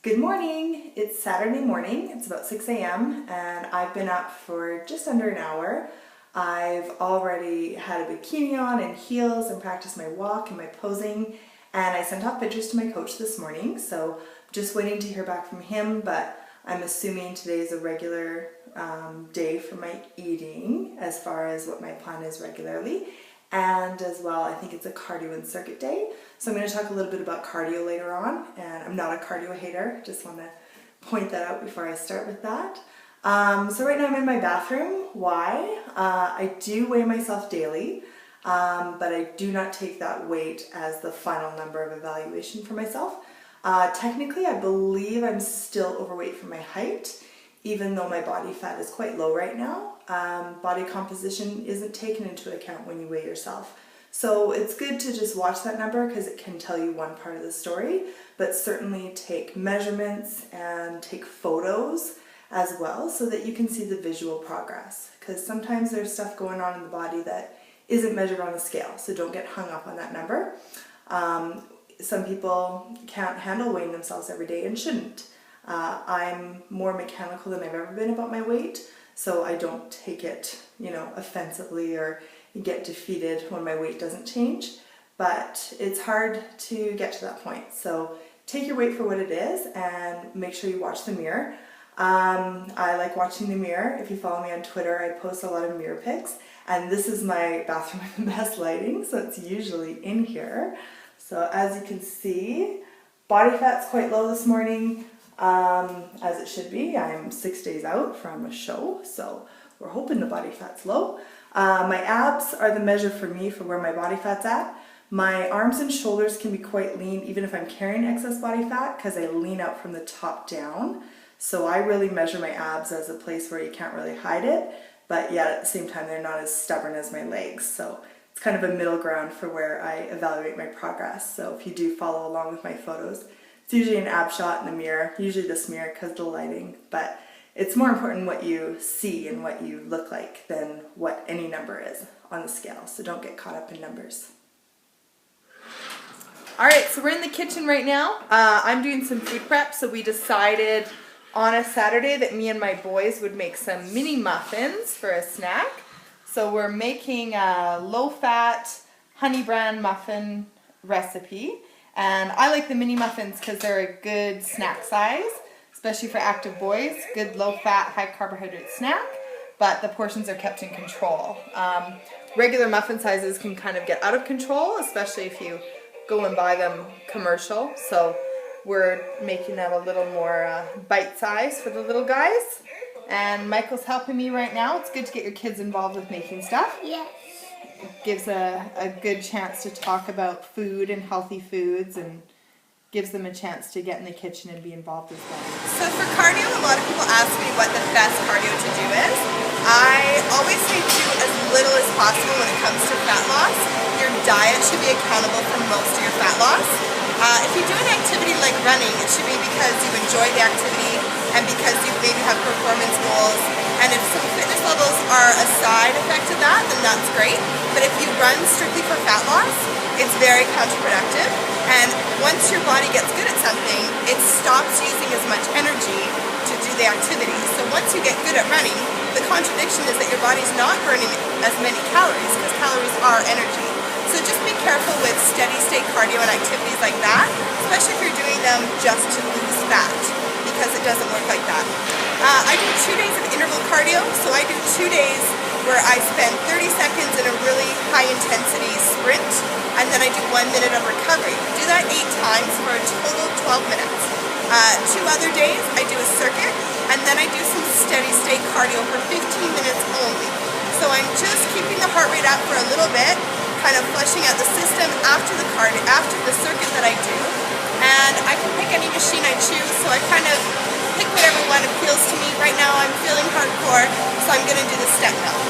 Good morning! It's Saturday morning, it's about 6 a.m. and I've been up for just under an hour. I've already had a bikini on and heels and practiced my walk and my posing, and I sent off pictures to my coach this morning, so I'm just waiting to hear back from him, but I'm assuming today is a regular day for my eating as far as what my plan is regularly. And as well, I think it's a cardio and circuit day. So I'm going to talk a little bit about cardio later on, and I'm not a cardio hater, just want to point that out before I start with that. So right now I'm in my bathroom. Why? I do weigh myself daily, but I do not take that weight as the final number of evaluation for myself. Technically, I believe I'm still overweight for my height, even though my body fat is quite low right now. Body composition isn't taken into account when you weigh yourself. So it's good to just watch that number because it can tell you one part of the story, but certainly take measurements and take photos as well so that you can see the visual progress, because sometimes there's stuff going on in the body that isn't measured on a scale, so don't get hung up on that number. Some people can't handle weighing themselves every day and shouldn't. I'm more mechanical than I've ever been about my weight, so I don't take it, offensively or get defeated when my weight doesn't change, but it's hard to get to that point. So take your weight for what it is and make sure you watch the mirror. I like watching the mirror. If you follow me on Twitter, I post a lot of mirror pics, and this is my bathroom with the best lighting, so it's usually in here. So as you can see, body fat's quite low this morning. As it should be. I'm 6 days out from a show, so we're hoping the body fat's low. My abs are the measure for me for where my body fat's at. My arms and shoulders can be quite lean even if I'm carrying excess body fat because I lean out from the top down. So I really measure my abs as a place where you can't really hide it, but yet at the same time they're not as stubborn as my legs. So it's kind of a middle ground for where I evaluate my progress. So if you do follow along with my photos, it's usually an ab shot in the mirror, usually this mirror because of the lighting, but it's more important what you see and what you look like than what any number is on the scale, so don't get caught up in numbers. Alright, so we're in the kitchen right now. I'm doing some food prep, so we decided on a Saturday that me and my boys would make some mini muffins for a snack. So we're making a low-fat honey bran muffin recipe. And I like the mini muffins because they're a good snack size, especially for active boys. Good low-fat, high-carbohydrate snack, but the portions are kept in control. Regular muffin sizes can kind of get out of control, especially if you go and buy them commercial. So we're making them a little more bite-size for the little guys. And Michael's helping me right now. It's good to get your kids involved with making stuff. Yes. It gives a good chance to talk about food and healthy foods, and gives them a chance to get in the kitchen and be involved as well. So for cardio, a lot of people ask me what the best cardio to do is. I always say do as little as possible when it comes to fat loss. Your diet should be accountable for most of your fat loss. If you do an activity like running, it should be because you enjoy the activity and because you maybe have performance goals. And if some fitness levels are a side effect of that, then that's great. But if you run strictly for fat loss, it's very counterproductive. And once your body gets good at something, it stops using as much energy to do the activity. So once you get good at running, the contradiction is that your body's not burning as many calories because calories are energy. So just be careful with steady state cardio and activities like that, especially if you're doing them just to lose fat, because it doesn't work like that. I do 2 days of interval cardio, so I do 2 days where I spend 30 seconds in a really high intensity sprint, and then I do 1 minute of recovery. Do that 8 times for a total of 12 minutes. 2 other days I do a circuit, and then I do some steady state cardio for 15 minutes only. So I'm just keeping the heart rate up for a little bit, kind of flushing out the system after the circuit that I do. And I can pick any machine I choose, so I kind of pick whatever one appeals to me. Right now I'm feeling hardcore, so I'm going to do the step mill.